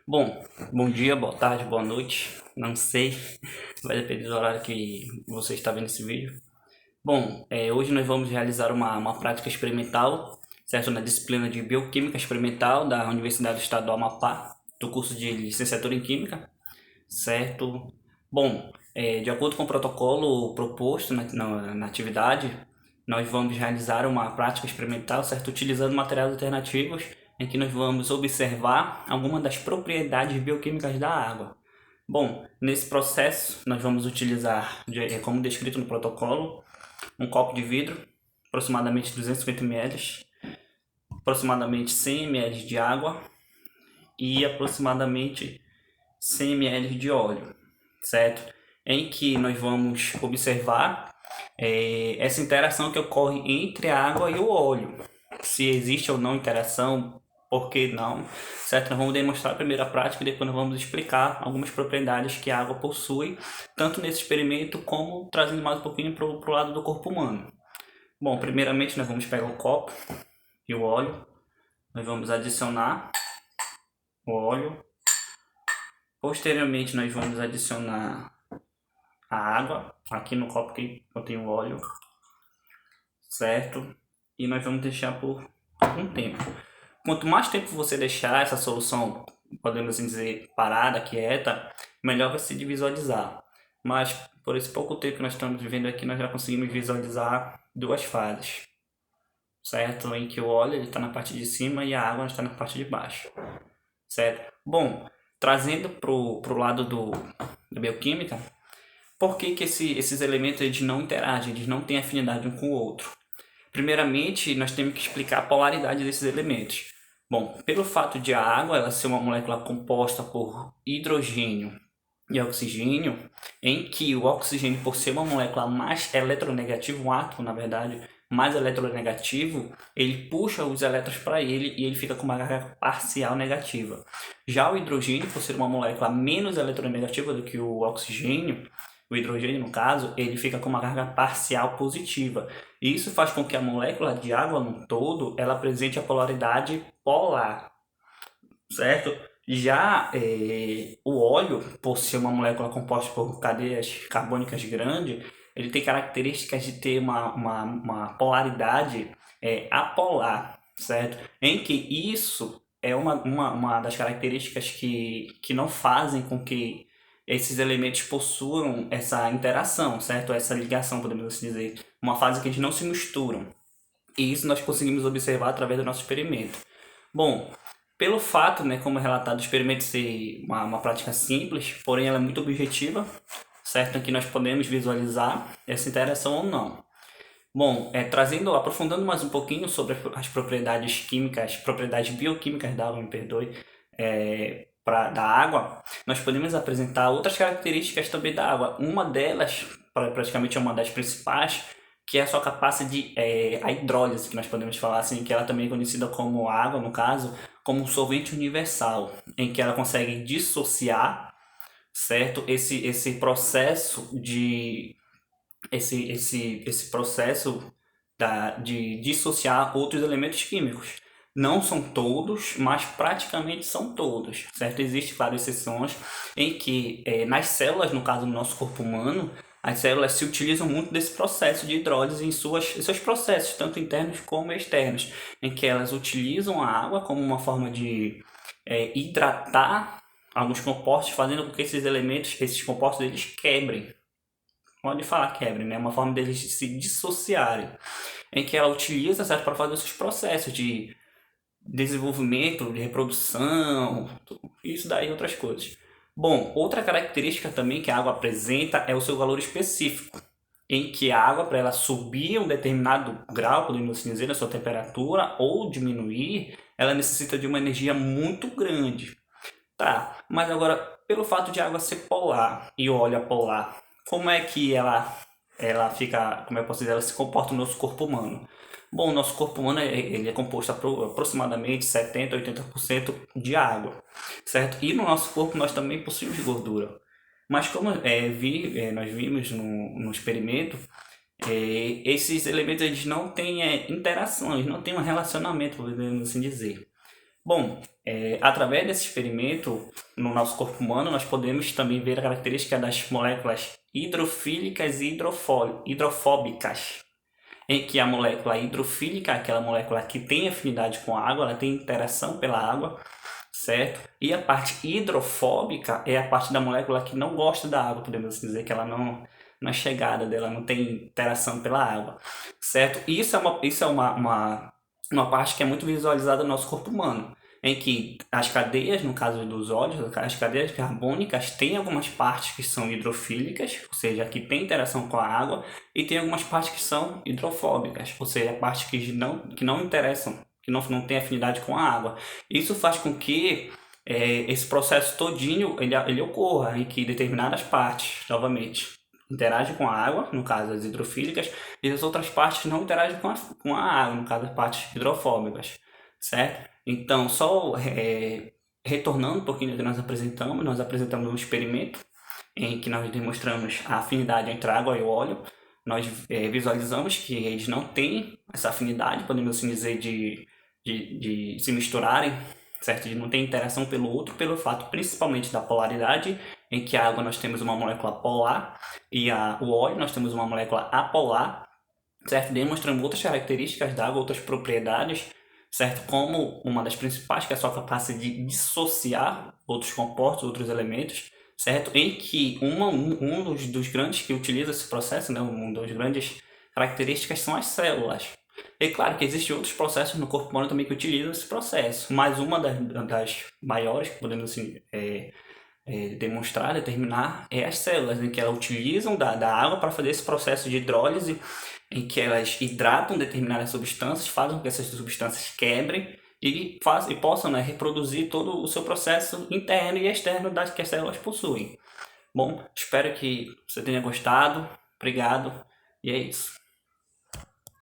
Bom, bom dia, boa tarde, boa noite. Não sei, vai depender do horário que você está vendo esse vídeo. Bom, hoje nós vamos realizar uma prática experimental, certo? Na disciplina de Bioquímica Experimental da Universidade do Estado do Amapá, do curso de Licenciatura em Química, certo? Bom, de acordo com o protocolo proposto na atividade, nós vamos realizar uma prática experimental, certo? Utilizando materiais alternativos, em que nós vamos observar algumas das propriedades bioquímicas da água. Bom, nesse processo, nós vamos utilizar, como descrito no protocolo, um copo de vidro, aproximadamente 250 ml, aproximadamente 100 ml de água e aproximadamente 100 ml de óleo, certo? Em que nós vamos observar essa interação que ocorre entre a água e o óleo. Se existe ou não interação, por que não, certo? Nós vamos demonstrar a primeira prática e depois nós vamos explicar algumas propriedades que a água possui, tanto nesse experimento como trazendo mais um pouquinho para o lado do corpo humano. Bom, primeiramente nós vamos pegar o copo e o óleo, nós vamos adicionar o óleo. Posteriormente nós vamos adicionar a água, aqui no copo que contém o óleo, certo? E nós vamos deixar por algum tempo. Quanto mais tempo você deixar essa solução, podemos assim dizer, parada, quieta, melhor vai ser de visualizar. Mas por esse pouco tempo que nós estamos vivendo aqui, nós já conseguimos visualizar duas fases, certo? Em que o óleo está na parte de cima e a água está na parte de baixo, certo? Bom, trazendo para o lado da bioquímica, por que esses elementos eles não interagem, eles não têm afinidade um com o outro? Primeiramente, nós temos que explicar a polaridade desses elementos. Bom, pelo fato de a água ela ser uma molécula composta por hidrogênio e oxigênio, em que o oxigênio, por ser uma molécula mais eletronegativa, um átomo, na verdade, mais eletronegativo, ele puxa os elétrons para ele e ele fica com uma carga parcial negativa. Já o hidrogênio, por ser uma molécula menos eletronegativa do que o oxigênio, o hidrogênio, no caso, ele fica com uma carga parcial positiva. E isso faz com que a molécula de água no todo, ela apresente a polaridade polar, certo? Já o óleo, por ser uma molécula composta por cadeias carbônicas grandes, ele tem características de ter uma polaridade apolar, certo? Em que isso é uma das características que não fazem com que esses elementos possuam essa interação, certo? Essa ligação, podemos assim dizer. Uma fase que eles não se misturam. E isso nós conseguimos observar através do nosso experimento. Bom, pelo fato, né, como é relatado, o experimento ser uma prática simples, porém ela é muito objetiva, certo? Que nós podemos visualizar essa interação ou não. Bom, aprofundando mais um pouquinho sobre as propriedades químicas, propriedades bioquímicas da água, me perdoe, da água, nós podemos apresentar outras características também da água. Uma delas, praticamente é uma das principais, que é a sua capacidade a hidrólise, que nós podemos falar assim, que ela também é conhecida como água, no caso, como um solvente universal, em que ela consegue dissociar, certo? Esse processo de dissociar outros elementos químicos. Não são todos, mas praticamente são todos, certo? Existem várias exceções em que nas células, no caso do nosso corpo humano, as células se utilizam muito desse processo de hidrólise em seus processos, tanto internos como externos, em que elas utilizam a água como uma forma de hidratar alguns compostos, fazendo com que esses compostos, eles quebrem. Pode falar quebrem, né? É uma forma deles se dissociarem, em que ela utiliza, certo, para fazer os seus processos de desenvolvimento, de reprodução, isso daí e outras coisas. Bom, outra característica também que a água apresenta é o seu valor específico, em que a água, para ela subir um determinado grau, podemos dizer, a sua temperatura, ou diminuir, ela necessita de uma energia muito grande. Tá, mas agora, pelo fato de a água ser polar e o óleo apolar, como é que ela fica, como eu posso dizer, ela se comporta no nosso corpo humano? Bom, o nosso corpo humano ele é composto aproximadamente 70 a 80% de água, certo? E no nosso corpo nós também possuímos gordura. Mas como nós vimos no experimento, esses elementos eles não têm interação, eles não têm um relacionamento, podemos assim dizer. Bom, Através desse experimento, no nosso corpo humano, nós podemos também ver a característica das moléculas hidrofílicas e hidrofóbicas, em que a molécula hidrofílica, aquela molécula que tem afinidade com a água, ela tem interação pela água, certo? E a parte hidrofóbica é a parte da molécula que não gosta da água, podemos assim dizer que ela não é chegada dela, não tem interação pela água, certo? Isso é uma parte que é muito visualizada no nosso corpo humano, em que as cadeias, no caso dos óleos, as cadeias carbônicas têm algumas partes que são hidrofílicas, ou seja, que tem interação com a água, e tem algumas partes que são hidrofóbicas, ou seja, partes que não interessam, que não tem afinidade com a água. Isso faz com que esse processo todinho ele ocorra, em que determinadas partes, novamente, interagem com a água, no caso as hidrofílicas, e as outras partes não interagem com a água, no caso as partes hidrofóbicas, certo? Então, só retornando um pouquinho do que nós apresentamos um experimento em que nós demonstramos a afinidade entre a água e o óleo. Nós visualizamos que eles não têm essa afinidade, podemos assim dizer, de se misturarem, certo? De não ter interação pelo outro, pelo fato principalmente da polaridade, em que a água nós temos uma molécula polar e o óleo nós temos uma molécula apolar, certo? Demonstrando outras características da água, outras propriedades, certo? Como uma das principais, que é a sua capacidade de dissociar outros compostos, outros elementos, certo? Em que um dos grandes que utiliza esse processo, né? Uma das grandes características são as células. É claro que existem outros processos no corpo humano também que utilizam esse processo, mas uma das maiores que podemos assim, demonstrar, determinar, é as células, em que elas utilizam da água para fazer esse processo de hidrólise, em que elas hidratam determinadas substâncias, fazem com que essas substâncias quebrem e possam, né, reproduzir todo o seu processo interno e externo que as células possuem. Bom, espero que você tenha gostado. Obrigado. E é isso.